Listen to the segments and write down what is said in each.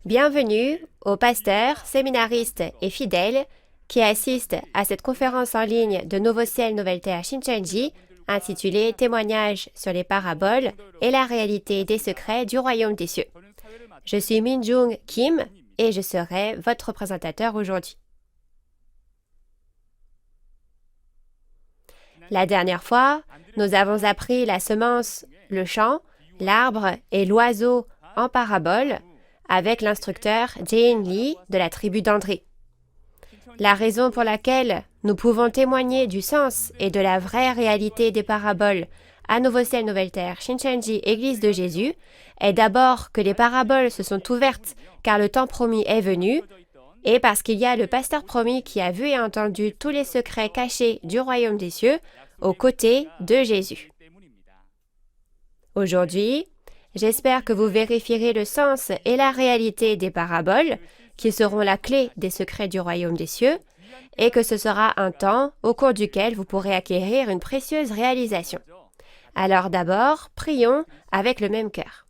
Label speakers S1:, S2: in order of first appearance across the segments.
S1: Bienvenue aux pasteurs, séminaristes et fidèles qui assistent à cette conférence en ligne de Nouveau Ciel, Nouvelle Terre Shincheonji intitulée Témoignages sur les paraboles et la réalité des secrets du royaume des cieux. Je suis Min-Jung Kim et je serai votre présentateur aujourd'hui. La dernière fois, nous avons appris la semence, le champ, l'arbre et l'oiseau en parabole avec l'instructeur Jane Lee de la tribu d'André. La raison pour laquelle nous pouvons témoigner du sens et de la vraie réalité des paraboles à Nouveau Ciel, Nouvelle Terre, Shincheonji, Église de Jésus, est d'abord que les paraboles se sont ouvertes car le temps promis est venu, et parce qu'il y a le pasteur promis qui a vu et entendu tous les secrets cachés du royaume des cieux aux côtés de Jésus. Aujourd'hui, j'espère que vous vérifierez le sens et la réalité des paraboles, qui seront la clé des secrets du royaume des cieux, et que ce sera un temps au cours duquel vous pourrez acquérir une précieuse réalisation. Alors d'abord, prions avec le même cœur.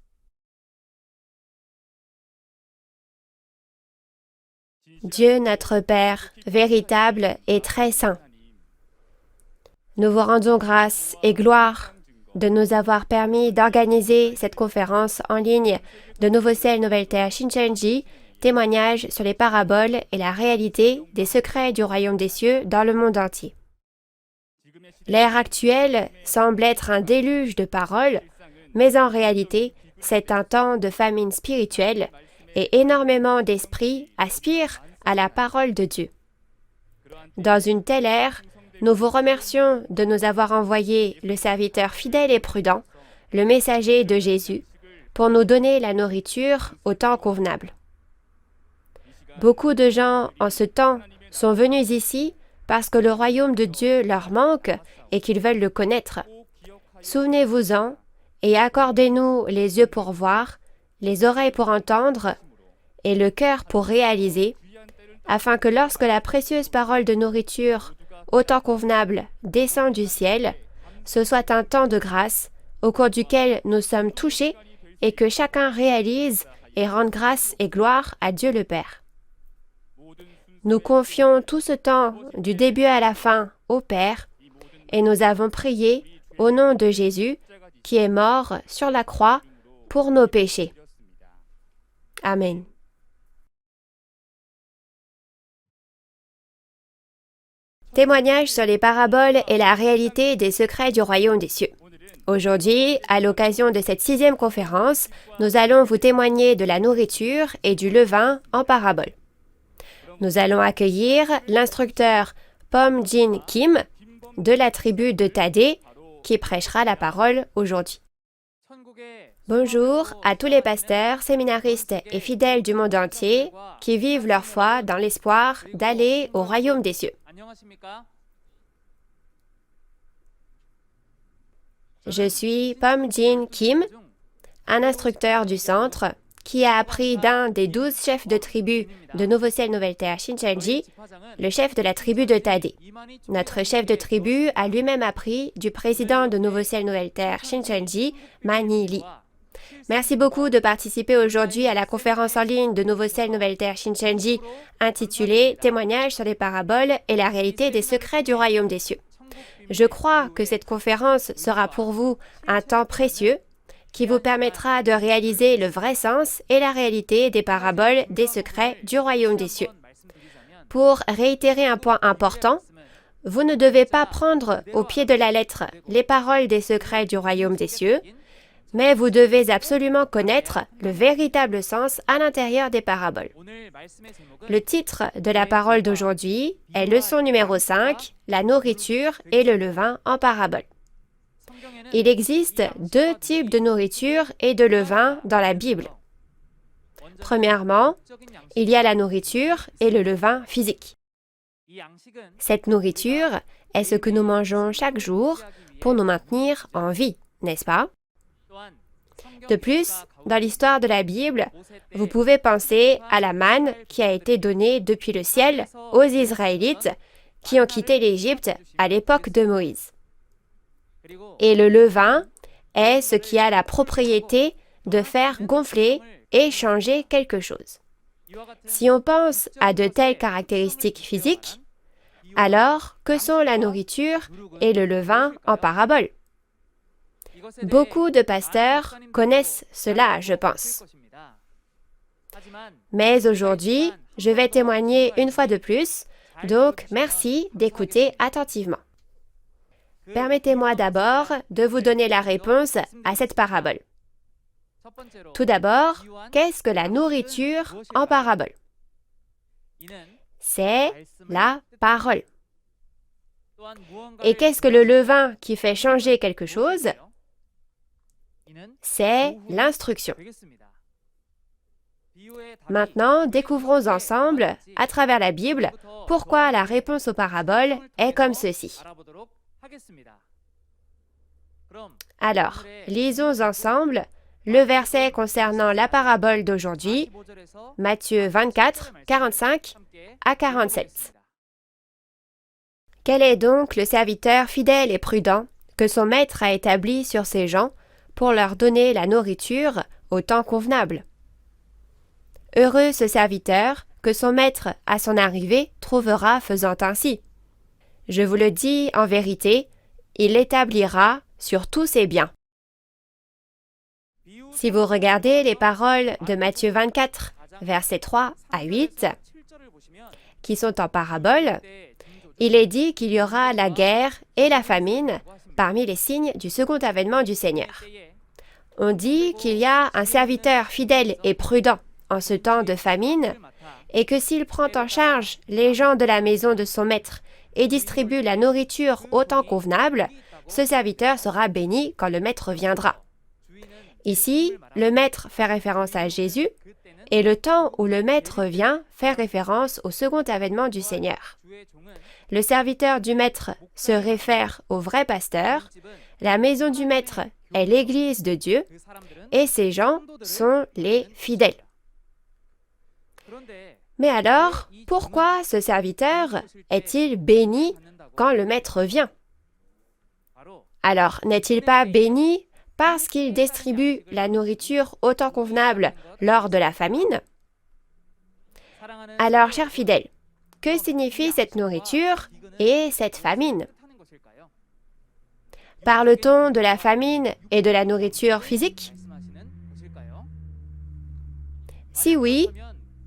S1: Dieu notre Père, véritable et très saint, nous vous rendons grâce et gloire de nous avoir permis d'organiser cette conférence en ligne de Nouveau Ciel, Nouvelle Terre Shincheonji, témoignages sur les paraboles et la réalité des secrets du royaume des cieux dans le monde entier. L'ère actuelle semble être un déluge de paroles, mais en réalité, c'est un temps de famine spirituelle et énormément d'esprits aspirent à la parole de Dieu. Dans une telle ère, nous vous remercions de nous avoir envoyé le serviteur fidèle et prudent, le messager de Jésus, pour nous donner la nourriture au temps convenable. Beaucoup de gens en ce temps sont venus ici parce que le royaume de Dieu leur manque et qu'ils veulent le connaître. Souvenez-vous-en et accordez-nous les yeux pour voir, les oreilles pour entendre et le cœur pour réaliser, afin que lorsque la précieuse parole de nourriture au temps convenable descend du ciel, ce soit un temps de grâce au cours duquel nous sommes touchés et que chacun réalise et rende grâce et gloire à Dieu le Père. Nous confions tout ce temps du début à la fin au Père et nous avons prié au nom de Jésus qui est mort sur la croix pour nos péchés. Amen. Témoignage sur les paraboles et la réalité des secrets du royaume des cieux. Aujourd'hui, à l'occasion de cette 6e conférence, nous allons vous témoigner de la nourriture et du levain en parabole. Nous allons accueillir l'instructeur Pom-Jin Kim de la tribu de Tadé qui prêchera la parole aujourd'hui. Bonjour à tous les pasteurs, séminaristes et fidèles du monde entier qui vivent leur foi dans l'espoir d'aller au royaume des cieux. Je suis Pom-Jin Kim, un instructeur du centre qui a appris d'un des 12 chefs de tribu de Nouveau Ciel, Nouvelle Terre Shincheonji, le chef de la tribu de Tadé. Notre chef de tribu a lui-même appris du président de Nouveau Ciel, Nouvelle Terre Shincheonji, Mani Lee. Merci beaucoup de participer aujourd'hui à la conférence en ligne de Nouveau Ciel, Nouvelle Terre Shincheonji intitulée Témoignages sur les paraboles et la réalité des secrets du royaume des cieux. Je crois que cette conférence sera pour vous un temps précieux qui vous permettra de réaliser le vrai sens et la réalité des paraboles des secrets du royaume des cieux. Pour réitérer un point important, vous ne devez pas prendre au pied de la lettre les paroles des secrets du royaume des cieux, mais vous devez absolument connaître le véritable sens à l'intérieur des paraboles. Le titre de la parole d'aujourd'hui est leçon numéro 5, la nourriture et le levain en parabole. Il existe 2 types de nourriture et de levain dans la Bible. Premièrement, il y a la nourriture et le levain physique. Cette nourriture est ce que nous mangeons chaque jour pour nous maintenir en vie, n'est-ce pas? De plus, dans l'histoire de la Bible, vous pouvez penser à la manne qui a été donnée depuis le ciel aux Israélites qui ont quitté l'Égypte à l'époque de Moïse. Et le levain est ce qui a la propriété de faire gonfler et changer quelque chose. Si on pense à de telles caractéristiques physiques, alors que sont la nourriture et le levain en parabole? Beaucoup de pasteurs connaissent cela, je pense. Mais aujourd'hui, je vais témoigner une fois de plus, donc merci d'écouter attentivement. Permettez-moi d'abord de vous donner la réponse à cette parabole. Tout d'abord, qu'est-ce que la nourriture en parabole? C'est la parole. Et qu'est-ce que le levain qui fait changer quelque chose? C'est l'instruction. Maintenant, découvrons ensemble, à travers la Bible, pourquoi la réponse aux paraboles est comme ceci. Alors, lisons ensemble le verset concernant la parabole d'aujourd'hui, Matthieu 24, 45 à 47. Quel est donc le serviteur fidèle et prudent que son maître a établi sur ses gens pour leur donner la nourriture au temps convenable? Heureux ce serviteur que son maître, à son arrivée, trouvera faisant ainsi. Je vous le dis en vérité, il l'établira sur tous ses biens. Si vous regardez les paroles de Matthieu 24, versets 3 à 8, qui sont en parabole, il est dit qu'il y aura la guerre et la famine parmi les signes du second avènement du Seigneur. On dit qu'il y a un serviteur fidèle et prudent en ce temps de famine, et que s'il prend en charge les gens de la maison de son maître et distribue la nourriture au temps convenable, ce serviteur sera béni quand le maître viendra. Ici, le maître fait référence à Jésus, et le temps où le maître vient fait référence au second avènement du Seigneur. Le serviteur du maître se réfère au vrai pasteur, la maison du maître est l'église de Dieu, et ces gens sont les fidèles. Mais alors, pourquoi ce serviteur est-il béni quand le maître vient? Alors, n'est-il pas béni parce qu'il distribue la nourriture au temps convenable lors de la famine? Alors, chers fidèles, que signifie cette nourriture et cette famine? Parle-t-on de la famine et de la nourriture physique? Si oui,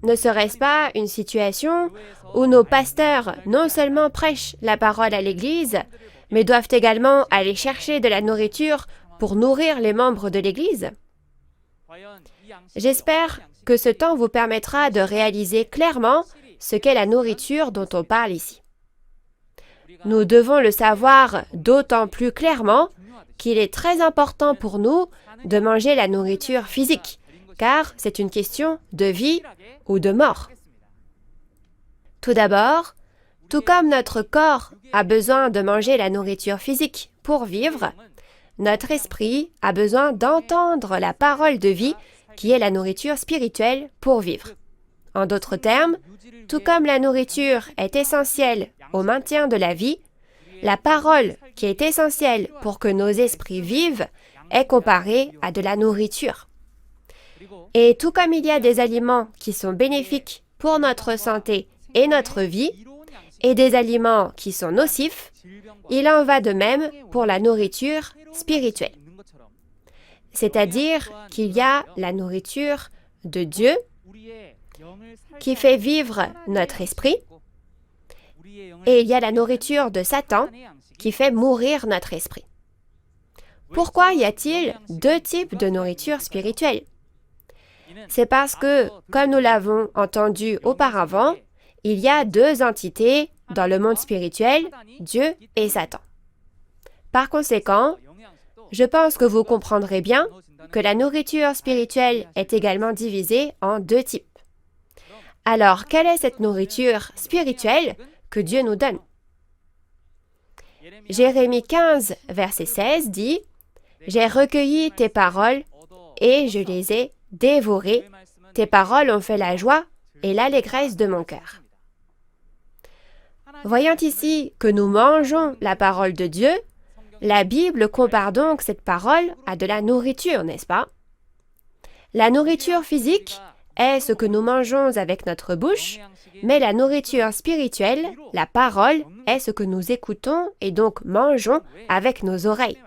S1: ne serait-ce pas une situation où nos pasteurs non seulement prêchent la parole à l'Église, mais doivent également aller chercher de la nourriture pour nourrir les membres de l'Église? J'espère que ce temps vous permettra de réaliser clairement ce qu'est la nourriture dont on parle ici. Nous devons le savoir d'autant plus clairement qu'il est très important pour nous de manger la nourriture physique, car c'est une question de vie ou de mort. Tout d'abord, tout comme notre corps a besoin de manger la nourriture physique pour vivre, notre esprit a besoin d'entendre la parole de vie qui est la nourriture spirituelle pour vivre. En d'autres termes, tout comme la nourriture est essentielle au maintien de la vie, la parole qui est essentielle pour que nos esprits vivent est comparée à de la nourriture. Et tout comme il y a des aliments qui sont bénéfiques pour notre santé et notre vie, et des aliments qui sont nocifs, il en va de même pour la nourriture spirituelle. C'est-à-dire qu'il y a la nourriture de Dieu qui fait vivre notre esprit, et il y a la nourriture de Satan qui fait mourir notre esprit. Pourquoi y a-t-il deux types de nourriture spirituelle? C'est parce que, comme nous l'avons entendu auparavant, il y a deux entités dans le monde spirituel, Dieu et Satan. Par conséquent, je pense que vous comprendrez bien que la nourriture spirituelle est également divisée en deux types. Alors, quelle est cette nourriture spirituelle que Dieu nous donne? Jérémie 15, verset 16 dit « J'ai recueilli tes paroles et je les ai dévorées. Tes paroles ont fait la joie et l'allégresse de mon cœur. » Voyant ici que nous mangeons la parole de Dieu, la Bible compare donc cette parole à de la nourriture, n'est-ce pas? La nourriture physique est ce que nous mangeons avec notre bouche, mais la nourriture spirituelle, la parole, est ce que nous écoutons et donc mangeons avec nos oreilles.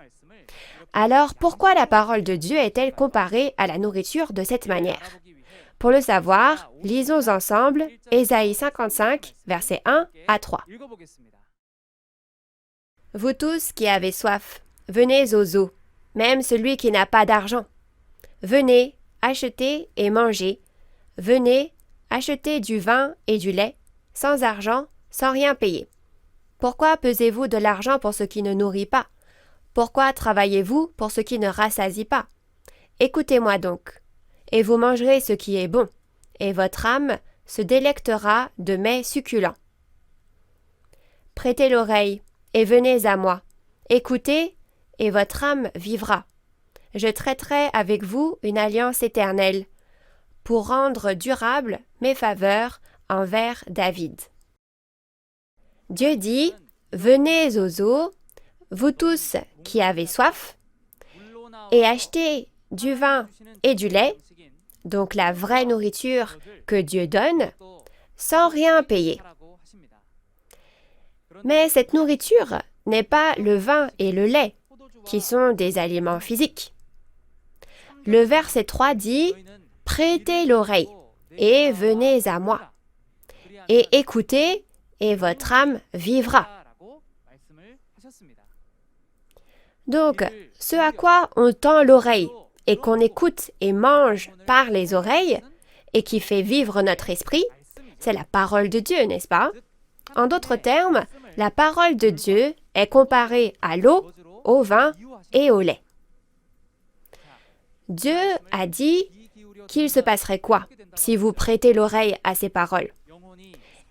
S1: Alors, pourquoi la parole de Dieu est-elle comparée à la nourriture de cette manière? Pour le savoir, lisons ensemble Ésaïe 55, versets 1 à 3. Vous tous qui avez soif, venez aux eaux, même celui qui n'a pas d'argent. Venez, achetez et mangez. Venez, achetez du vin et du lait, sans argent, sans rien payer. Pourquoi pesez-vous de l'argent pour ce qui ne nourrit pas? Pourquoi travaillez-vous pour ce qui ne rassasie pas? Écoutez-moi donc, et vous mangerez ce qui est bon, et votre âme se délectera de mets succulents. Prêtez l'oreille, et venez à moi. Écoutez, et votre âme vivra. Je traiterai avec vous une alliance éternelle, pour rendre durables mes faveurs envers David. Dieu dit, venez aux eaux, vous tous qui avez soif, et achetez du vin et du lait, donc la vraie nourriture que Dieu donne, sans rien payer. Mais cette nourriture n'est pas le vin et le lait, qui sont des aliments physiques. Le verset 3 dit « Prêtez l'oreille et venez à moi, et écoutez, et votre âme vivra. » Donc, ce à quoi on tend l'oreille et qu'on écoute et mange par les oreilles, et qui fait vivre notre esprit, c'est la parole de Dieu, n'est-ce pas? En d'autres termes, la parole de Dieu est comparée à l'eau, au vin et au lait. Dieu a dit qu'il se passerait quoi si vous prêtez l'oreille à ces paroles?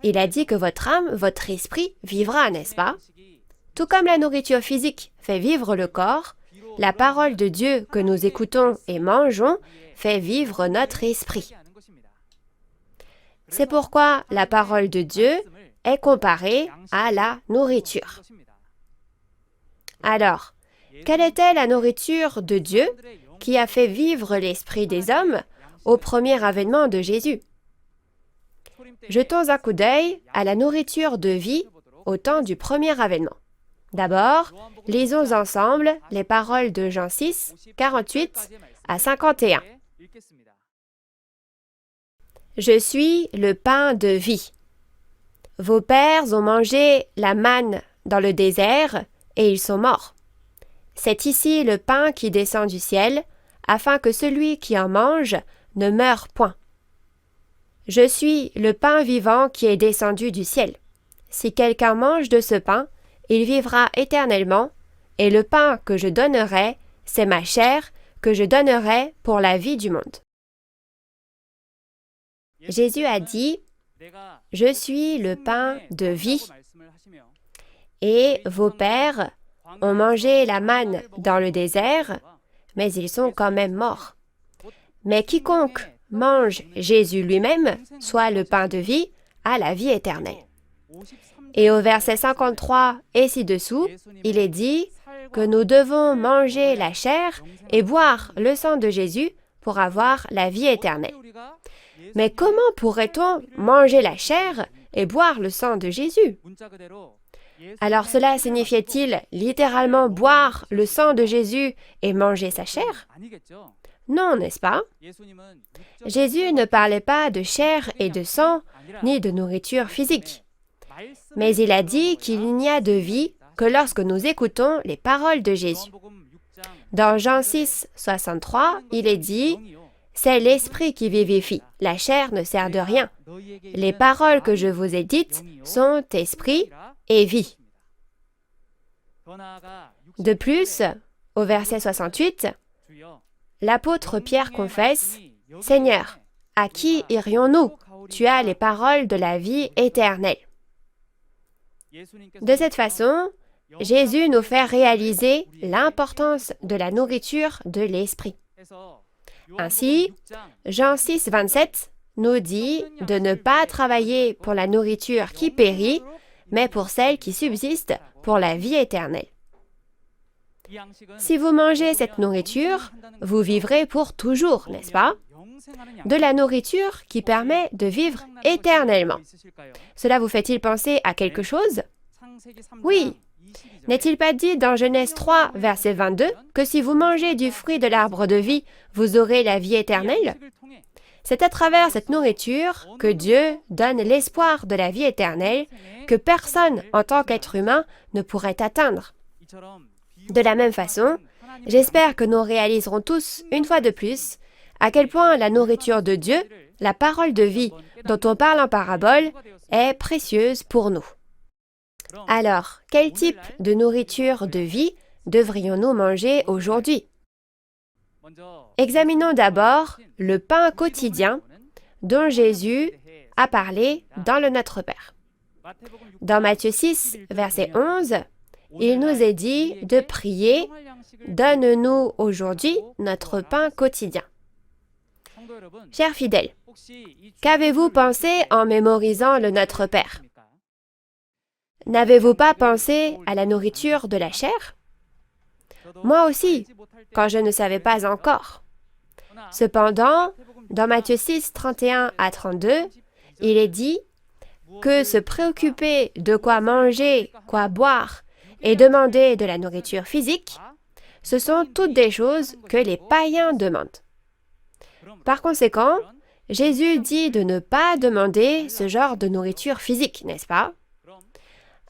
S1: Il a dit que votre âme, votre esprit vivra, n'est-ce pas? Tout comme la nourriture physique fait vivre le corps, la parole de Dieu que nous écoutons et mangeons fait vivre notre esprit. C'est pourquoi la parole de Dieu est comparée à la nourriture. Alors, quelle était la nourriture de Dieu qui a fait vivre l'esprit des hommes au premier avènement de Jésus? Jetons un coup d'œil à la nourriture de vie au temps du premier avènement. D'abord, lisons ensemble les paroles de Jean 6, 48 à 51. « Je suis le pain de vie. Vos pères ont mangé la manne dans le désert et ils sont morts. C'est ici le pain qui descend du ciel, afin que celui qui en mange ne meure point. Je suis le pain vivant qui est descendu du ciel. Si quelqu'un mange de ce pain, il vivra éternellement, et le pain que je donnerai, c'est ma chair que je donnerai pour la vie du monde. » Jésus a dit, « Je suis le pain de vie, et vos pères ont mangé la manne dans le désert, mais ils sont quand même morts. Mais quiconque mange Jésus lui-même, soit le pain de vie, a la vie éternelle. » Et au verset 53 et ci-dessous, il est dit que nous devons manger la chair et boire le sang de Jésus pour avoir la vie éternelle. Mais comment pourrait-on manger la chair et boire le sang de Jésus? Alors cela signifiait-il littéralement boire le sang de Jésus et manger sa chair? Non, n'est-ce pas? Jésus ne parlait pas de chair et de sang, ni de nourriture physique. Mais il a dit qu'il n'y a de vie que lorsque nous écoutons les paroles de Jésus. Dans Jean 6, 63, il est dit « C'est l'esprit qui vivifie, la chair ne sert de rien. Les paroles que je vous ai dites sont esprit et vie. » De plus, au verset 68, l'apôtre Pierre confesse « Seigneur, à qui irions-nous? Tu as les paroles de la vie éternelle. » De cette façon, Jésus nous fait réaliser l'importance de la nourriture de l'esprit. Ainsi, Jean 6, 27 nous dit de ne pas travailler pour la nourriture qui périt, mais pour celle qui subsiste pour la vie éternelle. Si vous mangez cette nourriture, vous vivrez pour toujours, n'est-ce pas? De la nourriture qui permet de vivre éternellement. Cela vous fait-il penser à quelque chose? Oui. N'est-il pas dit dans Genèse 3, verset 22, que si vous mangez du fruit de l'arbre de vie, vous aurez la vie éternelle? C'est à travers cette nourriture que Dieu donne l'espoir de la vie éternelle que personne en tant qu'être humain ne pourrait atteindre. De la même façon, j'espère que nous réaliserons tous, une fois de plus, à quel point la nourriture de Dieu, la parole de vie dont on parle en parabole, est précieuse pour nous. Alors, quel type de nourriture de vie devrions-nous manger aujourd'hui? Examinons d'abord le pain quotidien dont Jésus a parlé dans le Notre Père. Dans Matthieu 6, verset 11, il nous est dit de prier « Donne-nous aujourd'hui notre pain quotidien ». Chers fidèles, qu'avez-vous pensé en mémorisant le Notre Père? N'avez-vous pas pensé à la nourriture de la chair? Moi aussi, quand je ne savais pas encore. Cependant, dans Matthieu 6, 31 à 32, il est dit que se préoccuper de quoi manger, quoi boire et demander de la nourriture physique, ce sont toutes des choses que les païens demandent. Par conséquent, Jésus dit de ne pas demander ce genre de nourriture physique, n'est-ce pas?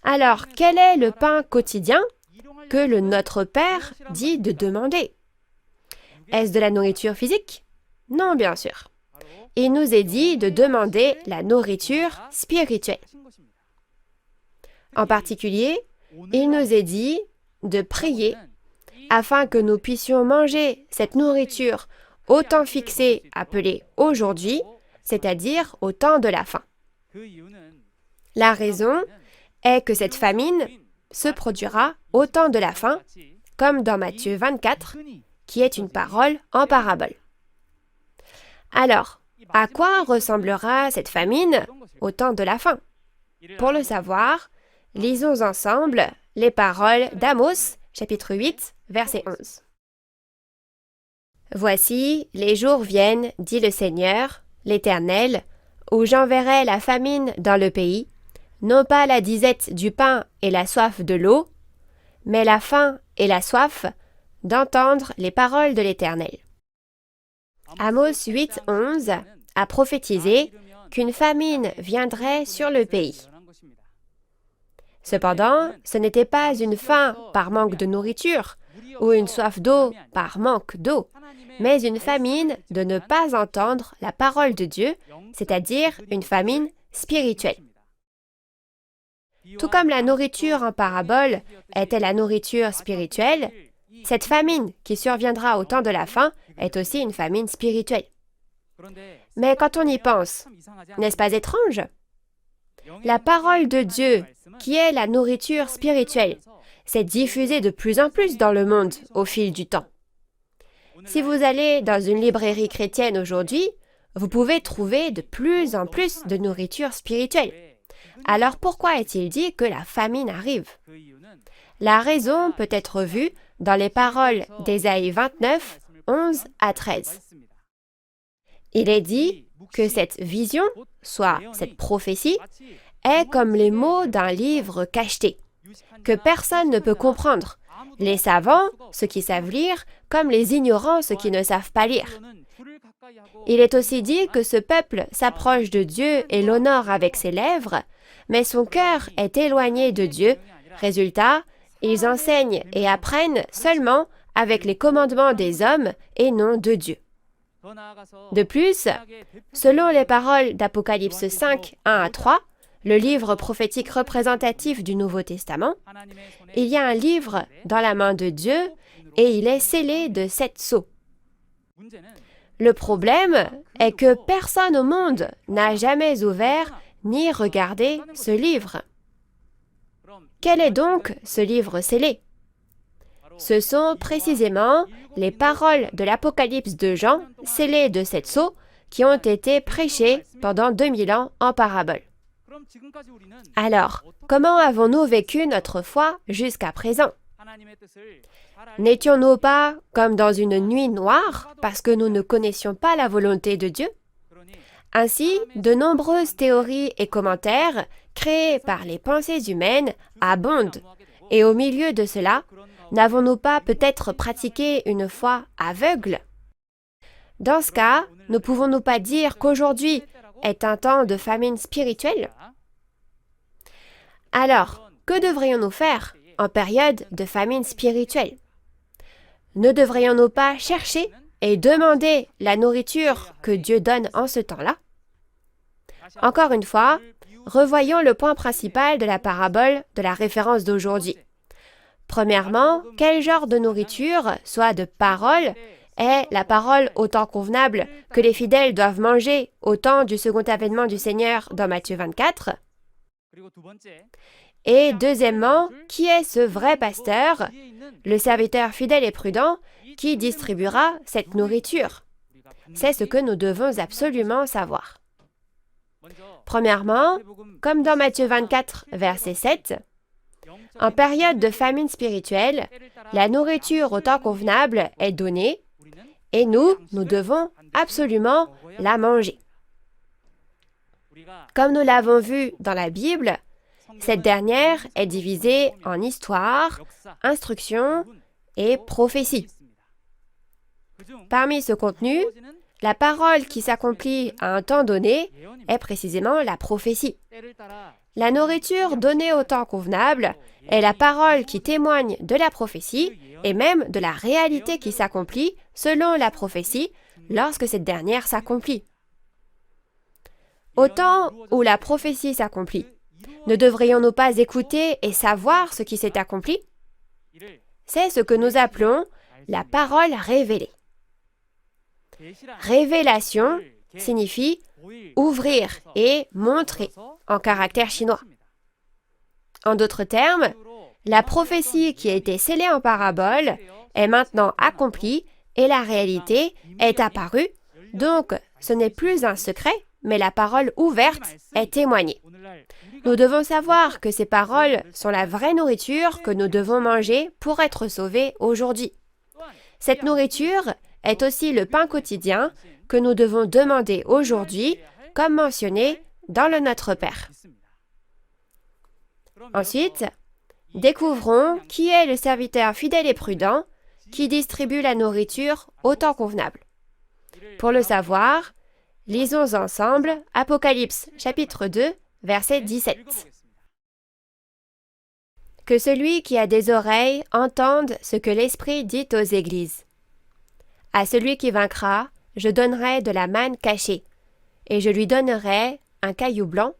S1: Alors, quel est le pain quotidien que le Notre Père dit de demander? Est-ce de la nourriture physique? Non, bien sûr. Il nous est dit de demander la nourriture spirituelle. En particulier, il nous est dit de prier afin que nous puissions manger cette nourriture au temps fixé appelé aujourd'hui, c'est-à-dire au temps de la faim. La raison est que cette famine se produira au temps de la faim, comme dans Matthieu 24, qui est une parole en parabole. Alors, à quoi ressemblera cette famine au temps de la faim? Pour le savoir, lisons ensemble les paroles d'Amos, chapitre 8, verset 11. « Voici, les jours viennent, dit le Seigneur, l'Éternel, où j'enverrai la famine dans le pays, non pas la disette du pain et la soif de l'eau, mais la faim et la soif d'entendre les paroles de l'Éternel. » Amos 8, 11 a prophétisé qu'une famine viendrait sur le pays. Cependant, ce n'était pas une faim par manque de nourriture ou une soif d'eau par manque d'eau, mais une famine de ne pas entendre la parole de Dieu, c'est-à-dire une famine spirituelle. Tout comme la nourriture en parabole était la nourriture spirituelle, cette famine qui surviendra au temps de la faim est aussi une famine spirituelle. Mais quand on y pense, n'est-ce pas étrange? La parole de Dieu, qui est la nourriture spirituelle, s'est diffusée de plus en plus dans le monde au fil du temps. Si vous allez dans une librairie chrétienne aujourd'hui, vous pouvez trouver de plus en plus de nourriture spirituelle. Alors pourquoi est-il dit que la famine arrive? La raison peut être vue dans les paroles d'Ésaïe 29, 11 à 13. Il est dit que cette vision, soit cette prophétie, est comme les mots d'un livre cacheté, que personne ne peut comprendre, les savants, ceux qui savent lire, comme les ignorants, ceux qui ne savent pas lire. Il est aussi dit que ce peuple s'approche de Dieu et l'honore avec ses lèvres, mais son cœur est éloigné de Dieu. Résultat, ils enseignent et apprennent seulement avec les commandements des hommes et non de Dieu. De plus, selon les paroles d'Apocalypse 5, 1 à 3, le livre prophétique représentatif du Nouveau Testament, il y a un livre dans la main de Dieu et il est scellé de 7 sceaux. Le problème est que personne au monde n'a jamais ouvert ni regardé ce livre. Quel est donc ce livre scellé? Ce sont précisément les paroles de l'Apocalypse de Jean, scellées de 7 sceaux, qui ont été prêchées pendant 2000 ans en parabole. Alors, comment avons-nous vécu notre foi jusqu'à présent? N'étions-nous pas comme dans une nuit noire parce que nous ne connaissions pas la volonté de Dieu? Ainsi, de nombreuses théories et commentaires créés par les pensées humaines abondent. Et au milieu de cela, n'avons-nous pas peut-être pratiqué une foi aveugle? Dans ce cas, ne pouvons-nous pas dire qu'aujourd'hui est un temps de famine spirituelle? Alors, que devrions-nous faire en période de famine spirituelle? Ne devrions-nous pas chercher et demander la nourriture que Dieu donne en ce temps-là? Encore une fois, revoyons le point principal de la parabole de la référence d'aujourd'hui. Premièrement, quel genre de nourriture, soit de parole, est la parole au temps convenable que les fidèles doivent manger au temps du second avènement du Seigneur dans Matthieu 24? Et deuxièmement, qui est ce vrai pasteur, le serviteur fidèle et prudent, qui distribuera cette nourriture? C'est ce que nous devons absolument savoir. Premièrement, comme dans Matthieu 24, verset 7, en période de famine spirituelle, la nourriture au temps convenable est donnée et nous devons absolument la manger. Comme nous l'avons vu dans la Bible, cette dernière est divisée en histoire, instruction et prophétie. Parmi ce contenu, la parole qui s'accomplit à un temps donné est précisément la prophétie. La nourriture donnée au temps convenable est la parole qui témoigne de la prophétie et même de la réalité qui s'accomplit selon la prophétie lorsque cette dernière s'accomplit. Au temps où la prophétie s'accomplit, ne devrions-nous pas écouter et savoir ce qui s'est accompli? C'est ce que nous appelons la parole révélée. Révélation signifie ouvrir et montrer en caractère chinois. En d'autres termes, la prophétie qui a été scellée en parabole est maintenant accomplie et la réalité est apparue, donc ce n'est plus un secret, mais la parole ouverte est témoignée. Nous devons savoir que ces paroles sont la vraie nourriture que nous devons manger pour être sauvés aujourd'hui. Cette nourriture est aussi le pain quotidien que nous devons demander aujourd'hui, comme mentionné dans le Notre Père. Ensuite, découvrons qui est le serviteur fidèle et prudent qui distribue la nourriture au temps convenable. Pour le savoir, lisons ensemble Apocalypse chapitre 2, verset 17. Que celui qui a des oreilles entende ce que l'Esprit dit aux églises. À celui qui vaincra, je donnerai de la manne cachée, et je lui donnerai un caillou blanc,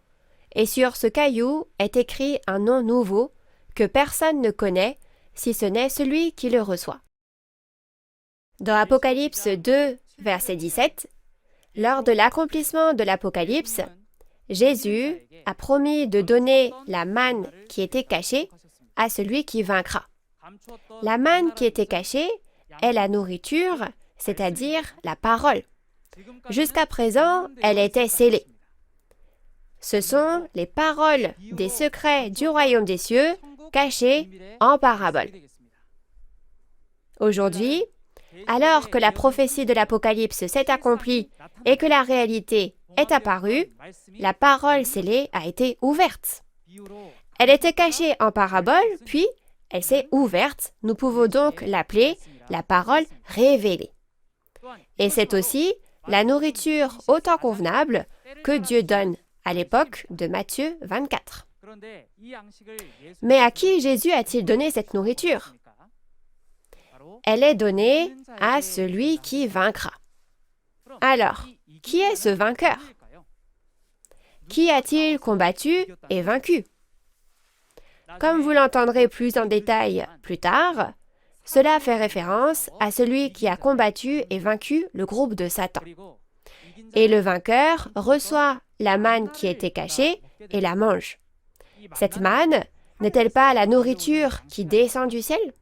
S1: et sur ce caillou est écrit un nom nouveau que personne ne connaît, si ce n'est celui qui le reçoit. Dans Apocalypse 2, verset 17, lors de l'accomplissement de l'Apocalypse, Jésus a promis de donner la manne qui était cachée à celui qui vaincra. La manne qui était cachée est la nourriture, c'est-à-dire la parole. Jusqu'à présent, elle était scellée. Ce sont les paroles des secrets du royaume des cieux cachés en parabole. Aujourd'hui, alors que la prophétie de l'Apocalypse s'est accomplie et que la réalité est apparue, la parole scellée a été ouverte. Elle était cachée en parabole, puis elle s'est ouverte. Nous pouvons donc l'appeler la parole révélée. Et c'est aussi la nourriture au temps convenable que Dieu donne à l'époque de Matthieu 24. Mais à qui Jésus a-t-il donné cette nourriture? Elle est donnée à celui qui vaincra. Alors, qui est ce vainqueur? Qui a-t-il combattu et vaincu? Comme vous l'entendrez plus en détail plus tard, cela fait référence à celui qui a combattu et vaincu le groupe de Satan. Et le vainqueur reçoit la manne qui était cachée et la mange. Cette manne n'est-elle pas la nourriture qui descend du ciel?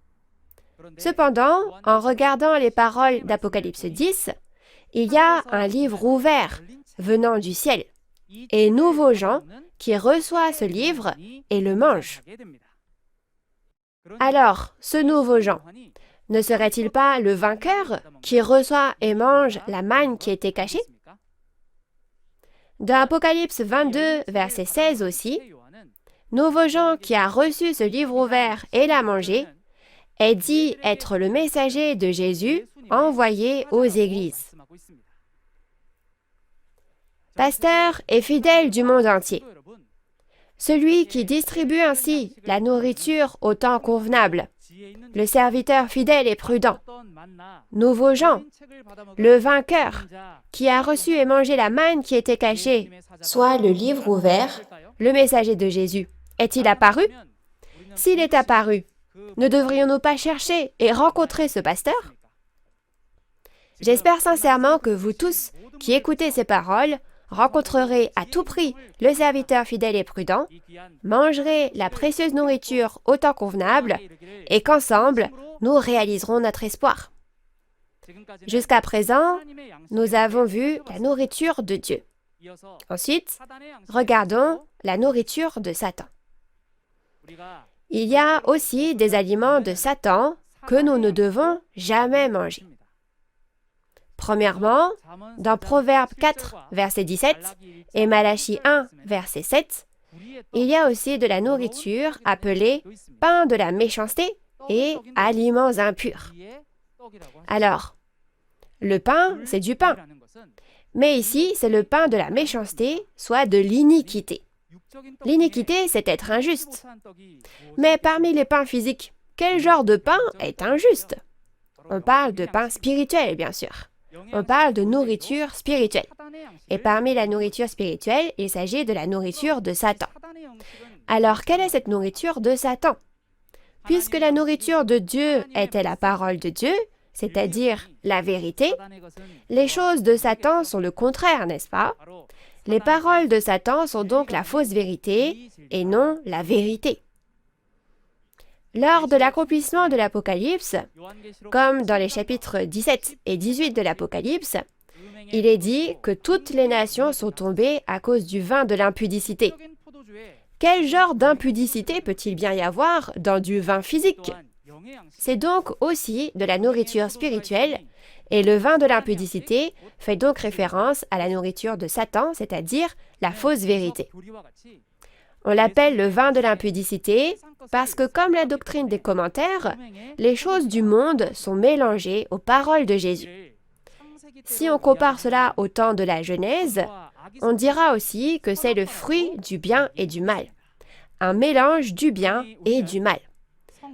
S1: Cependant, en regardant les paroles d'Apocalypse 10, il y a un livre ouvert venant du ciel, et nouveau Jean qui reçoit ce livre et le mange. Alors, ce nouveau Jean, ne serait-il pas le vainqueur qui reçoit et mange la manne qui était cachée? Dans Apocalypse 22, verset 16 aussi, nouveau Jean qui a reçu ce livre ouvert et l'a mangé, est dit être le messager de Jésus envoyé aux églises. Pasteur et fidèle du monde entier, celui qui distribue ainsi la nourriture au temps convenable, le serviteur fidèle et prudent, nouveau Jean, le vainqueur, qui a reçu et mangé la manne qui était cachée, soit le livre ouvert, le messager de Jésus, est-il apparu? S'il est apparu, ne devrions-nous pas chercher et rencontrer ce pasteur? J'espère sincèrement que vous tous qui écoutez ces paroles rencontrerez à tout prix le serviteur fidèle et prudent, mangerez la précieuse nourriture au temps convenable et qu'ensemble, nous réaliserons notre espoir. Jusqu'à présent, nous avons vu la nourriture de Dieu. Ensuite, regardons la nourriture de Satan. Il y a aussi des aliments de Satan que nous ne devons jamais manger. Premièrement, dans Proverbe 4, verset 17 et Malachie 1, verset 7, il y a aussi de la nourriture appelée pain de la méchanceté et aliments impurs. Alors, le pain, c'est du pain. Mais ici, c'est le pain de la méchanceté, soit de l'iniquité. L'iniquité, c'est être injuste. Mais parmi les pains physiques, quel genre de pain est injuste? On parle de pain spirituel, bien sûr. On parle de nourriture spirituelle. Et parmi la nourriture spirituelle, il s'agit de la nourriture de Satan. Alors, quelle est cette nourriture de Satan? Puisque la nourriture de Dieu était la parole de Dieu, c'est-à-dire la vérité, les choses de Satan sont le contraire, n'est-ce pas? Les paroles de Satan sont donc la fausse vérité et non la vérité. Lors de l'accomplissement de l'Apocalypse, comme dans les chapitres 17 et 18 de l'Apocalypse, il est dit que toutes les nations sont tombées à cause du vin de l'impudicité. Quel genre d'impudicité peut-il bien y avoir dans du vin physique? C'est donc aussi de la nourriture spirituelle, et le vin de l'impudicité fait donc référence à la nourriture de Satan, c'est-à-dire la fausse vérité. On l'appelle le vin de l'impudicité parce que, comme la doctrine des commentaires, les choses du monde sont mélangées aux paroles de Jésus. Si on compare cela au temps de la Genèse, on dira aussi que c'est le fruit du bien et du mal, un mélange du bien et du mal.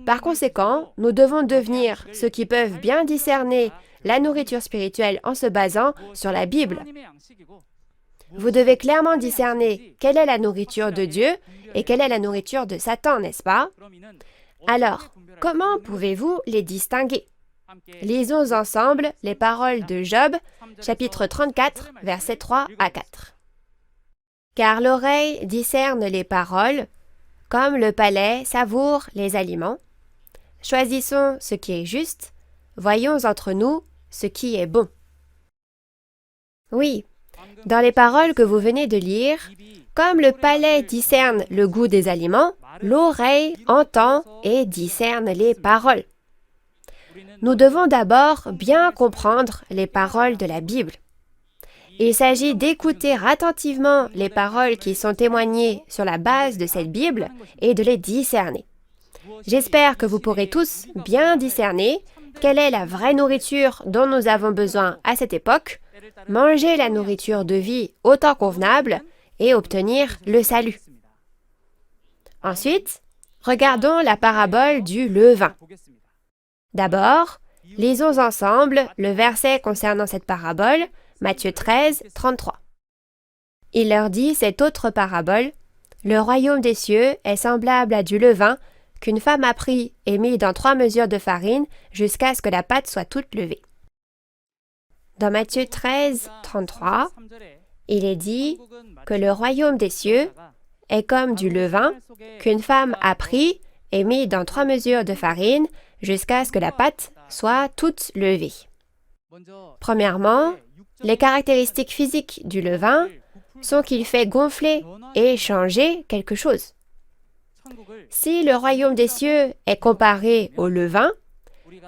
S1: Par conséquent, nous devons devenir ceux qui peuvent bien discerner la nourriture spirituelle en se basant sur la Bible. Vous devez clairement discerner quelle est la nourriture de Dieu et quelle est la nourriture de Satan, n'est-ce pas? Alors, comment pouvez-vous les distinguer? Lisons ensemble les paroles de Job, chapitre 34, versets 3 à 4. Car l'oreille discerne les paroles, comme le palais savoure les aliments. Choisissons ce qui est juste, voyons entre nous ce qui est bon. Oui, dans les paroles que vous venez de lire, comme le palais discerne le goût des aliments, l'oreille entend et discerne les paroles. Nous devons d'abord bien comprendre les paroles de la Bible. Il s'agit d'écouter attentivement les paroles qui sont témoignées sur la base de cette Bible et de les discerner. J'espère que vous pourrez tous bien discerner quelle est la vraie nourriture dont nous avons besoin à cette époque, manger la nourriture de vie au temps convenable et obtenir le salut. Ensuite, regardons la parabole du levain. D'abord, lisons ensemble le verset concernant cette parabole, Matthieu 13, 33. Il leur dit cette autre parabole, « Le royaume des cieux est semblable à du levain qu'une femme a pris et mis dans 3 mesures de farine jusqu'à ce que la pâte soit toute levée. » Dans Matthieu 13, 33, il est dit que le royaume des cieux est comme du levain qu'une femme a pris et mis dans 3 mesures de farine jusqu'à ce que la pâte soit toute levée. Premièrement, les caractéristiques physiques du levain sont qu'il fait gonfler et changer quelque chose. Si le royaume des cieux est comparé au levain,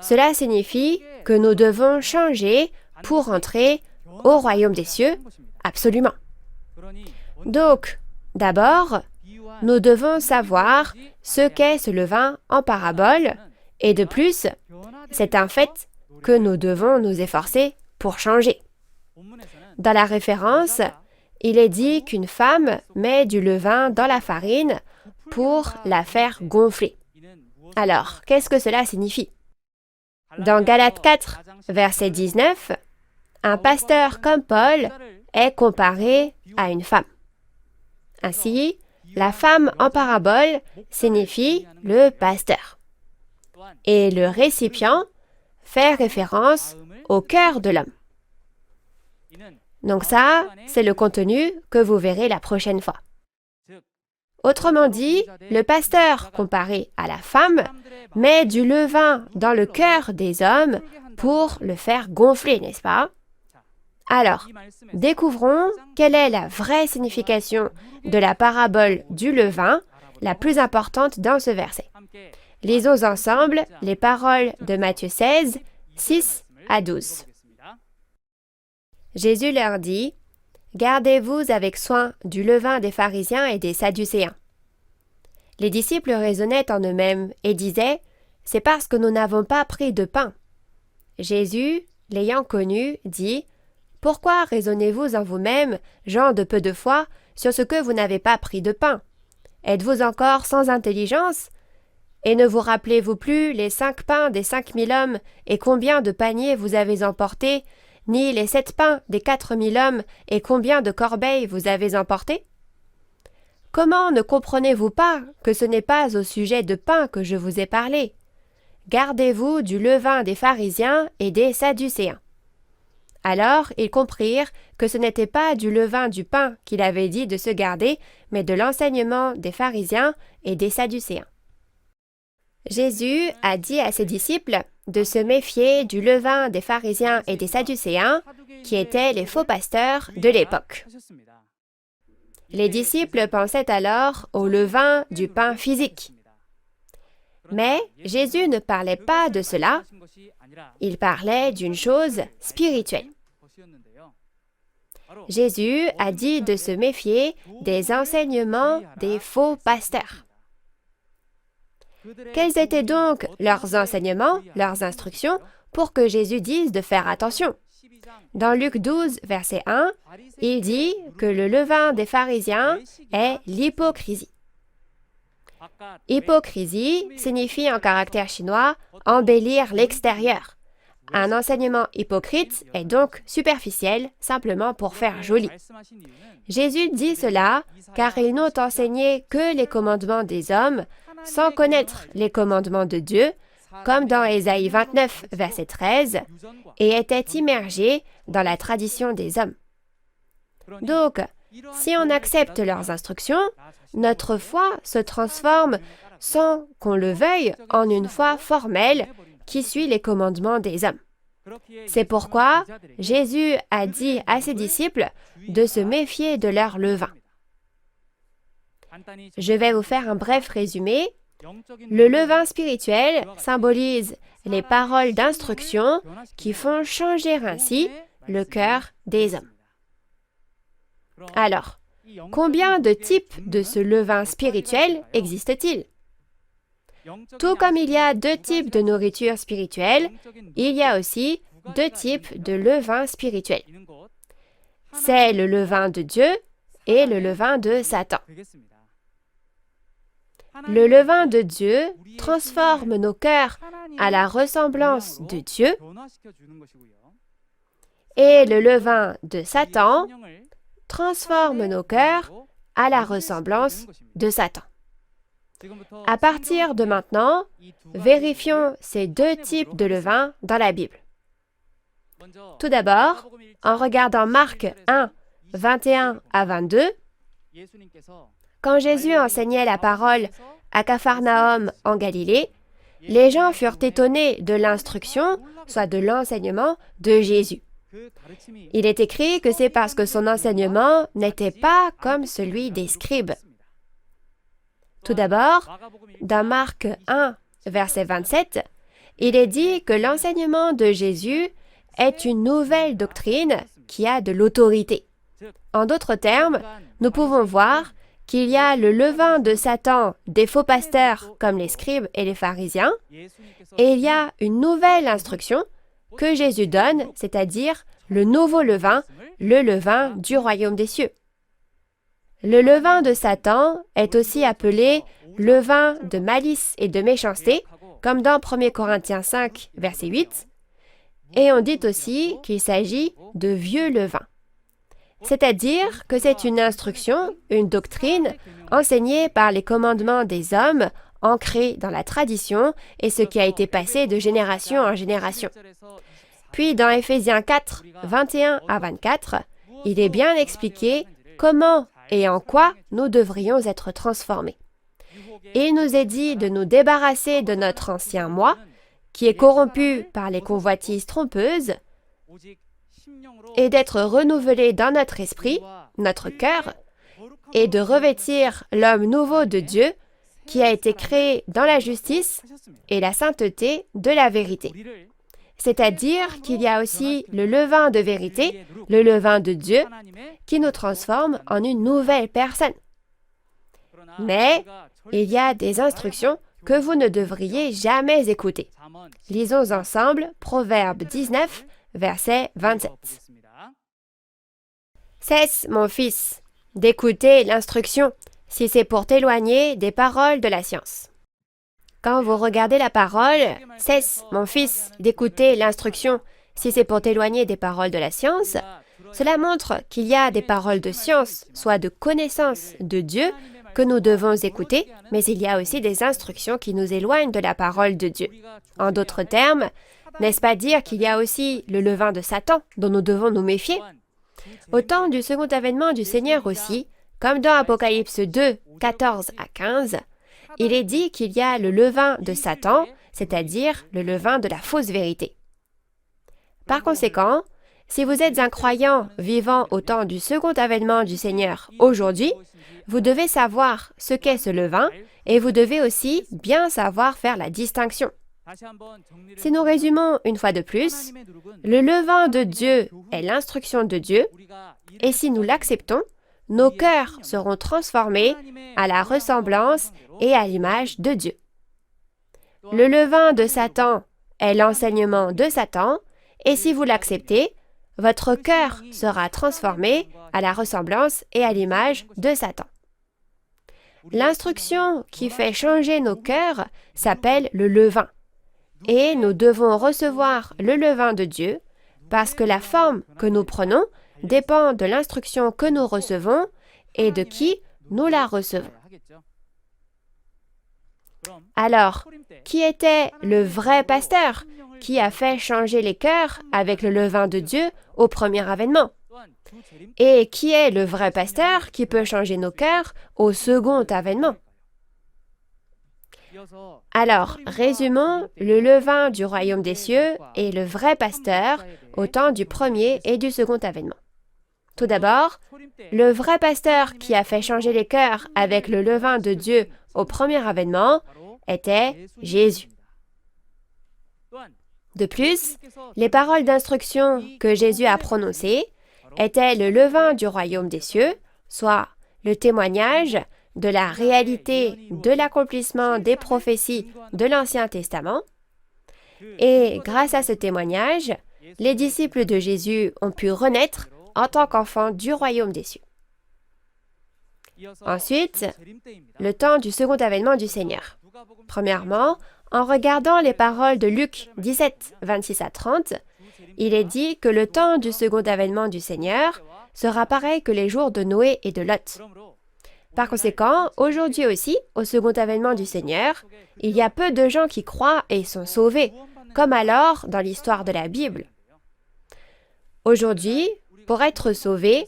S1: cela signifie que nous devons changer pour entrer au royaume des cieux, absolument. Donc, d'abord, nous devons savoir ce qu'est ce levain en parabole, et de plus, c'est un fait que nous devons nous efforcer pour changer. Dans la référence, il est dit qu'une femme met du levain dans la farine pour la faire gonfler. Alors, qu'est-ce que cela signifie? Dans Galates 4, verset 19, un pasteur comme Paul est comparé à une femme. Ainsi, la femme en parabole signifie le pasteur. Et le récipient fait référence au cœur de l'homme. Donc ça, c'est le contenu que vous verrez la prochaine fois. Autrement dit, le pasteur, comparé à la femme, met du levain dans le cœur des hommes pour le faire gonfler, n'est-ce pas? Alors, découvrons quelle est la vraie signification de la parabole du levain, la plus importante dans ce verset. Lisons ensemble les paroles de Matthieu 16, 6 à 12. Jésus leur dit, « Gardez-vous avec soin du levain des pharisiens et des sadducéens. » Les disciples raisonnaient en eux-mêmes et disaient, « C'est parce que nous n'avons pas pris de pain. » Jésus, l'ayant connu, dit, « Pourquoi raisonnez-vous en vous-même, gens de peu de foi, sur ce que vous n'avez pas pris de pain? Êtes-vous encore sans intelligence? Et ne vous rappelez-vous plus les 5 pains des 5000 hommes et combien de paniers vous avez emportés, ni les 7 pains des 4000 hommes et combien de corbeilles vous avez emportés? Comment ne comprenez-vous pas que ce n'est pas au sujet de pain que je vous ai parlé? Gardez-vous du levain des pharisiens et des sadducéens. » Alors ils comprirent que ce n'était pas du levain du pain qu'il avait dit de se garder, mais de l'enseignement des pharisiens et des sadducéens. Jésus a dit à ses disciples de se méfier du levain des pharisiens et des sadducéens, qui étaient les faux pasteurs de l'époque. Les disciples pensaient alors au levain du pain physique. Mais Jésus ne parlait pas de cela, il parlait d'une chose spirituelle. Jésus a dit de se méfier des enseignements des faux pasteurs. Quels étaient donc leurs enseignements, leurs instructions, pour que Jésus dise de faire attention? Dans Luc 12, verset 1, il dit que le levain des pharisiens est l'hypocrisie. Hypocrisie signifie en caractère chinois embellir l'extérieur. Un enseignement hypocrite est donc superficiel, simplement pour faire joli. Jésus dit cela car ils n'ont enseigné que les commandements des hommes sans connaître les commandements de Dieu, comme dans Ésaïe 29, verset 13, et étaient immergés dans la tradition des hommes. Donc, si on accepte leurs instructions, notre foi se transforme sans qu'on le veuille en une foi formelle qui suit les commandements des hommes. C'est pourquoi Jésus a dit à ses disciples de se méfier de leur levain. Je vais vous faire un bref résumé. Le levain spirituel symbolise les paroles d'instruction qui font changer ainsi le cœur des hommes. Alors, combien de types de ce levain spirituel existe-t-il? Tout comme il y a 2 types de nourriture spirituelle, il y a aussi 2 types de levain spirituel. C'est le levain de Dieu et le levain de Satan. Le levain de Dieu transforme nos cœurs à la ressemblance de Dieu et le levain de Satan transforme nos cœurs à la ressemblance de Satan. À partir de maintenant, vérifions ces 2 types de levain dans la Bible. Tout d'abord, en regardant Marc 1, 21 à 22, quand Jésus enseignait la parole à Capharnaüm en Galilée, les gens furent étonnés de l'instruction, soit de l'enseignement de Jésus. Il est écrit que c'est parce que son enseignement n'était pas comme celui des scribes. Tout d'abord, dans Marc 1, verset 27, il est dit que l'enseignement de Jésus est une nouvelle doctrine qui a de l'autorité. En d'autres termes, nous pouvons voir qu'il y a le levain de Satan des faux pasteurs comme les scribes et les pharisiens, et il y a une nouvelle instruction que Jésus donne, c'est-à-dire le nouveau levain, le levain du royaume des cieux. Le levain de Satan est aussi appelé levain de malice et de méchanceté, comme dans 1 Corinthiens 5, verset 8, et on dit aussi qu'il s'agit de vieux levain. C'est-à-dire que c'est une instruction, une doctrine enseignée par les commandements des hommes, ancrée dans la tradition et ce qui a été passé de génération en génération. Puis dans Éphésiens 4, 21 à 24, il est bien expliqué comment et en quoi nous devrions être transformés. Il nous est dit de nous débarrasser de notre ancien moi, qui est corrompu par les convoitises trompeuses, et d'être renouvelés dans notre esprit, notre cœur, et de revêtir l'homme nouveau de Dieu, qui a été créé dans la justice et la sainteté de la vérité. C'est-à-dire qu'il y a aussi le levain de vérité, le levain de Dieu, qui nous transforme en une nouvelle personne. Mais il y a des instructions que vous ne devriez jamais écouter. Lisons ensemble Proverbe 19, verset 27. Cesse, mon fils, d'écouter l'instruction, si c'est pour t'éloigner des paroles de la science. Quand vous regardez la parole, cesse, mon fils, d'écouter l'instruction, si c'est pour t'éloigner des paroles de la science, cela montre qu'il y a des paroles de science, soit de connaissance de Dieu, que nous devons écouter, mais il y a aussi des instructions qui nous éloignent de la parole de Dieu. En d'autres termes, n'est-ce pas dire qu'il y a aussi le levain de Satan dont nous devons nous méfier? Au temps du second avènement du Seigneur aussi, comme dans Apocalypse 2, 14 à 15, il est dit qu'il y a le levain de Satan, c'est-à-dire le levain de la fausse vérité. Par conséquent, si vous êtes un croyant vivant au temps du second avènement du Seigneur aujourd'hui, vous devez savoir ce qu'est ce levain et vous devez aussi bien savoir faire la distinction. Si nous résumons une fois de plus, le levain de Dieu est l'instruction de Dieu et si nous l'acceptons, nos cœurs seront transformés à la ressemblance et à l'image de Dieu. Le levain de Satan est l'enseignement de Satan et si vous l'acceptez, votre cœur sera transformé à la ressemblance et à l'image de Satan. L'instruction qui fait changer nos cœurs s'appelle le levain. Et nous devons recevoir le levain de Dieu parce que la forme que nous prenons dépend de l'instruction que nous recevons et de qui nous la recevons. Alors, qui était le vrai pasteur qui a fait changer les cœurs avec le levain de Dieu au premier avènement? Et qui est le vrai pasteur qui peut changer nos cœurs au second avènement? Alors, résumons le levain du royaume des cieux et le vrai pasteur au temps du premier et du second avènement. Tout d'abord, le vrai pasteur qui a fait changer les cœurs avec le levain de Dieu au premier avènement était Jésus. De plus, les paroles d'instruction que Jésus a prononcées étaient le levain du royaume des cieux, soit le témoignage de la réalité de l'accomplissement des prophéties de l'Ancien Testament. Et grâce à ce témoignage, les disciples de Jésus ont pu renaître en tant qu'enfants du royaume des cieux. Ensuite, le temps du second avènement du Seigneur. Premièrement, en regardant les paroles de Luc 17, 26 à 30, il est dit que le temps du second avènement du Seigneur sera pareil que les jours de Noé et de Lot. Par conséquent, aujourd'hui aussi, au second avènement du Seigneur, il y a peu de gens qui croient et sont sauvés, comme alors dans l'histoire de la Bible. Aujourd'hui, pour être sauvés,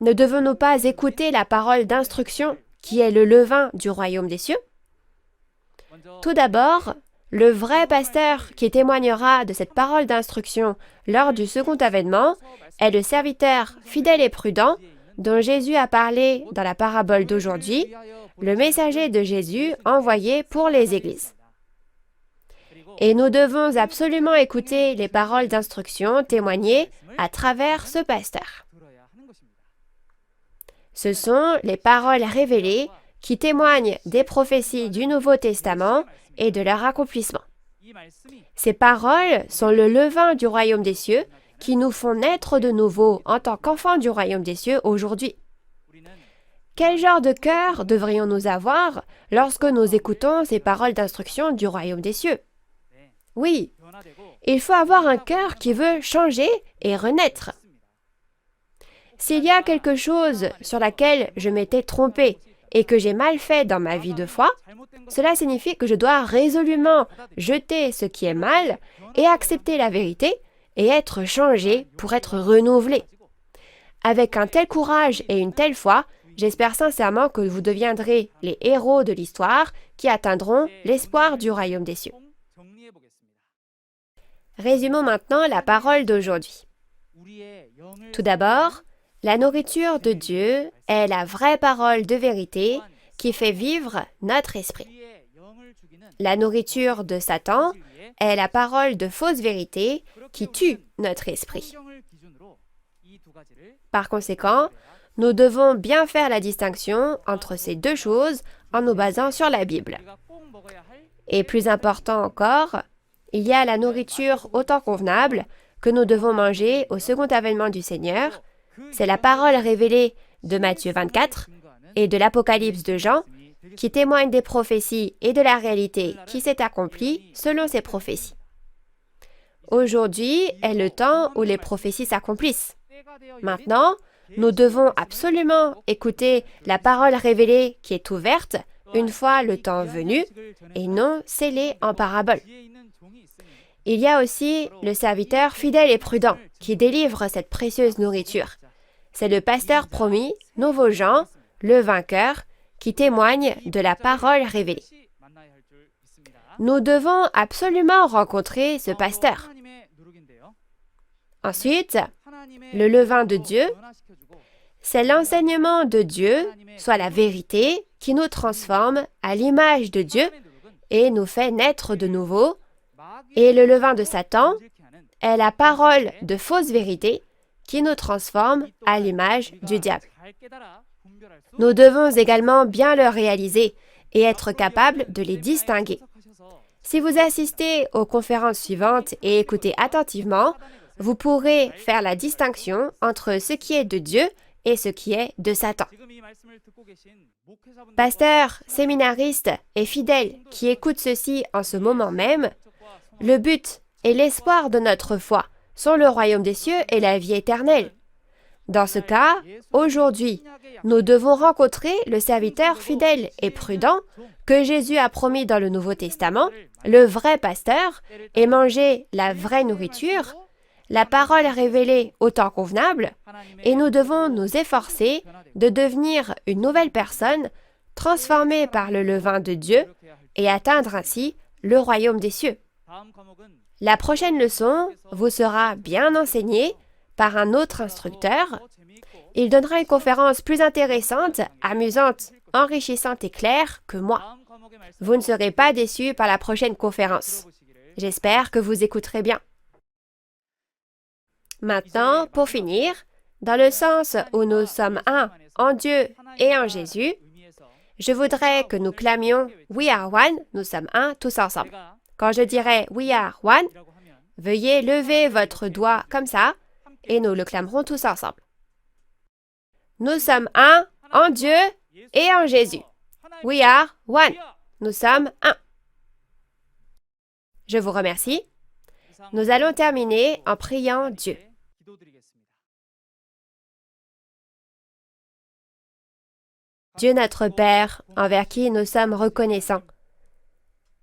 S1: ne devons-nous pas écouter la parole d'instruction qui est le levain du royaume des cieux? Tout d'abord, le vrai pasteur qui témoignera de cette parole d'instruction lors du second avènement est le serviteur fidèle et prudent dont Jésus a parlé dans la parabole d'aujourd'hui, le messager de Jésus envoyé pour les églises. Et nous devons absolument écouter les paroles d'instruction témoignées à travers ce pasteur. Ce sont les paroles révélées qui témoignent des prophéties du Nouveau Testament et de leur accomplissement. Ces paroles sont le levain du royaume des cieux qui nous font naître de nouveau en tant qu'enfants du royaume des cieux aujourd'hui. Quel genre de cœur devrions-nous avoir lorsque nous écoutons ces paroles d'instruction du royaume des cieux? Oui, il faut avoir un cœur qui veut changer et renaître. S'il y a quelque chose sur laquelle je m'étais trompé et que j'ai mal fait dans ma vie de foi, cela signifie que je dois résolument jeter ce qui est mal et accepter la vérité et être changé pour être renouvelé. Avec un tel courage et une telle foi, j'espère sincèrement que vous deviendrez les héros de l'histoire qui atteindront l'espoir du royaume des cieux. Résumons maintenant la parole d'aujourd'hui. Tout d'abord, la nourriture de Dieu est la vraie parole de vérité qui fait vivre notre esprit. La nourriture de Satan est la parole de fausse vérité qui tue notre esprit. Par conséquent, nous devons bien faire la distinction entre ces deux choses en nous basant sur la Bible. Et plus important encore, il y a la nourriture au temps convenable que nous devons manger au second avènement du Seigneur. C'est la parole révélée de Matthieu 24 et de l'Apocalypse de Jean qui témoigne des prophéties et de la réalité qui s'est accomplie selon ces prophéties. Aujourd'hui est le temps où les prophéties s'accomplissent. Maintenant, nous devons absolument écouter la parole révélée qui est ouverte une fois le temps venu et non scellée en parabole. Il y a aussi le serviteur fidèle et prudent qui délivre cette précieuse nourriture. C'est le pasteur promis, Nouveau Jean, le vainqueur, qui témoigne de la parole révélée. Nous devons absolument rencontrer ce pasteur. Ensuite, le levain de Dieu, c'est l'enseignement de Dieu, soit la vérité, qui nous transforme à l'image de Dieu et nous fait naître de nouveau. Et le levain de Satan est la parole de fausse vérité qui nous transforme à l'image du diable. Nous devons également bien le réaliser et être capables de les distinguer. Si vous assistez aux conférences suivantes et écoutez attentivement, vous pourrez faire la distinction entre ce qui est de Dieu et ce qui est de Satan. Pasteurs, séminaristes et fidèles qui écoutent ceci en ce moment même, le but et l'espoir de notre foi sont le royaume des cieux et la vie éternelle. Dans ce cas, aujourd'hui, nous devons rencontrer le serviteur fidèle et prudent que Jésus a promis dans le Nouveau Testament, le vrai pasteur, et manger la vraie nourriture, la parole révélée au temps convenable, et nous devons nous efforcer de devenir une nouvelle personne transformée par le levain de Dieu et atteindre ainsi le royaume des cieux. La prochaine leçon vous sera bien enseignée par un autre instructeur. Il donnera une conférence plus intéressante, amusante, enrichissante et claire que moi. Vous ne serez pas déçus par la prochaine conférence. J'espère que vous écouterez bien. Maintenant, pour finir, dans le sens où nous sommes un en Dieu et en Jésus, je voudrais que nous clamions « We are one », nous sommes un tous ensemble. Quand je dirai « We are one », veuillez lever votre doigt comme ça et nous le clamerons tous ensemble. Nous sommes un en Dieu et en Jésus. We are one. Nous sommes un. Je vous remercie. Nous allons terminer en priant Dieu. Dieu notre Père, envers qui nous sommes reconnaissants,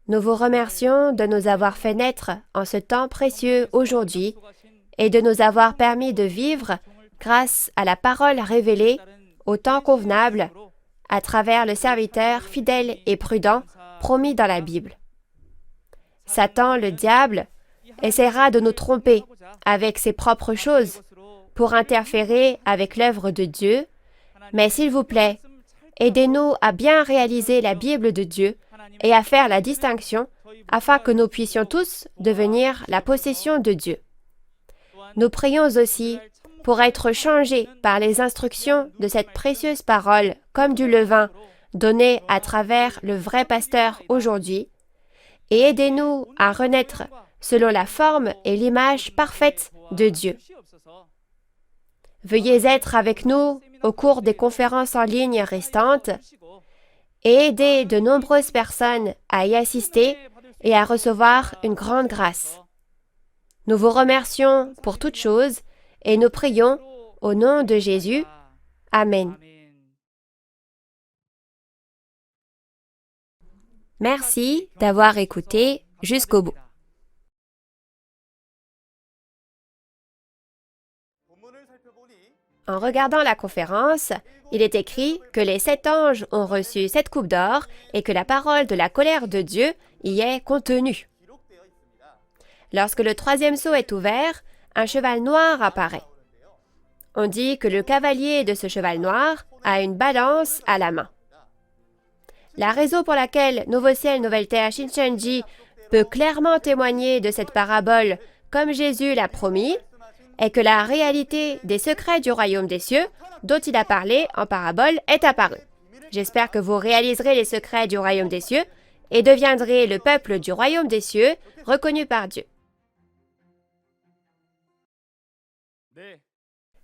S1: nous vous remercions de nous avoir fait naître en ce temps précieux aujourd'hui et de nous avoir permis de vivre grâce à la parole révélée au temps convenable à travers le serviteur fidèle et prudent promis dans la Bible. Satan, le diable, essaiera de nous tromper avec ses propres choses pour interférer avec l'œuvre de Dieu, mais s'il vous plaît, Aidez-nous à bien réaliser la Bible de Dieu et à faire la distinction afin que nous puissions tous devenir la possession de Dieu. Nous prions aussi pour être changés par les instructions de cette précieuse parole comme du levain donné à travers le vrai pasteur aujourd'hui et aidez-nous à renaître selon la forme et l'image parfaite de Dieu. Veuillez être avec nous au cours des conférences en ligne restantes et aider de nombreuses personnes à y assister et à recevoir une grande grâce. Nous vous remercions pour toutes choses et nous prions au nom de Jésus. Amen. Merci d'avoir écouté jusqu'au bout. En regardant la conférence, il est écrit que les 7 anges ont reçu 7 coupes d'or et que la parole de la colère de Dieu y est contenue. Lorsque le 3e sceau est ouvert, un cheval noir apparaît. On dit que le cavalier de ce cheval noir a une balance à la main. La raison pour laquelle Nouveau Ciel, Nouvelle Terre, Shincheonji peut clairement témoigner de cette parabole comme Jésus l'a promis est que la réalité des secrets du royaume des cieux dont il a parlé en parabole est apparue. J'espère que vous réaliserez les secrets du royaume des cieux et deviendrez le peuple du royaume des cieux reconnu par Dieu.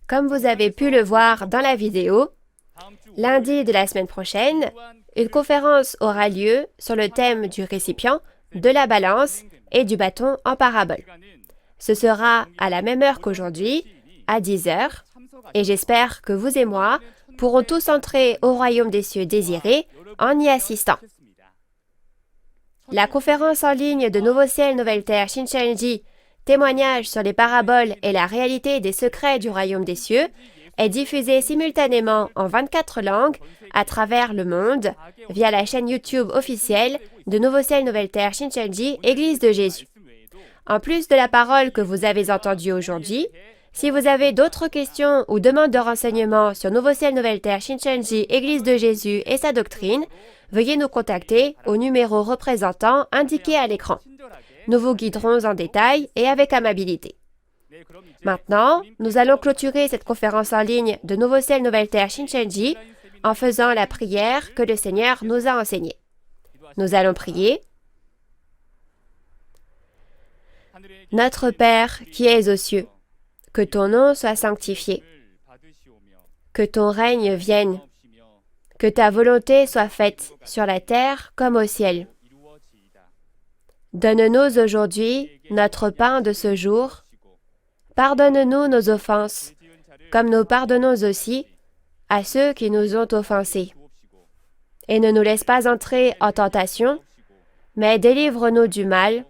S1: Comme vous avez pu le voir dans la vidéo, lundi de la semaine prochaine, une conférence aura lieu sur le thème du récipient, de la balance et du bâton en parabole. Ce sera à la même heure qu'aujourd'hui, à 10 heures, et j'espère que vous et moi pourrons tous entrer au royaume des cieux désiré en y assistant. La conférence en ligne de Nouveau Ciel, Nouvelle Terre, Shincheonji, témoignage sur les paraboles et la réalité des secrets du royaume des cieux, est diffusée simultanément en 24 langues à travers le monde via la chaîne YouTube officielle de Nouveau Ciel, Nouvelle Terre, Shincheonji, Église de Jésus. En plus de la parole que vous avez entendue aujourd'hui, si vous avez d'autres questions ou demandes de renseignements sur Nouveau Ciel, Nouvelle Terre, Shincheonji, Église de Jésus et sa doctrine, veuillez nous contacter au numéro représentant indiqué à l'écran. Nous vous guiderons en détail et avec amabilité. Maintenant, nous allons clôturer cette conférence en ligne de Nouveau Ciel, Nouvelle Terre, Shincheonji en faisant la prière que le Seigneur nous a enseignée. Nous allons prier. Notre Père qui es aux cieux, que ton nom soit sanctifié, que ton règne vienne, que ta volonté soit faite sur la terre comme au ciel. Donne-nous aujourd'hui notre pain de ce jour. Pardonne-nous nos offenses, comme nous pardonnons aussi à ceux qui nous ont offensés. Et ne nous laisse pas entrer en tentation, mais délivre-nous du mal,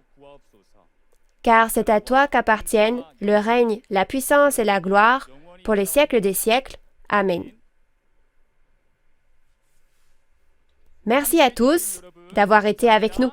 S1: car c'est à toi qu'appartiennent le règne, la puissance et la gloire pour les siècles des siècles. Amen. Merci à tous d'avoir été avec nous.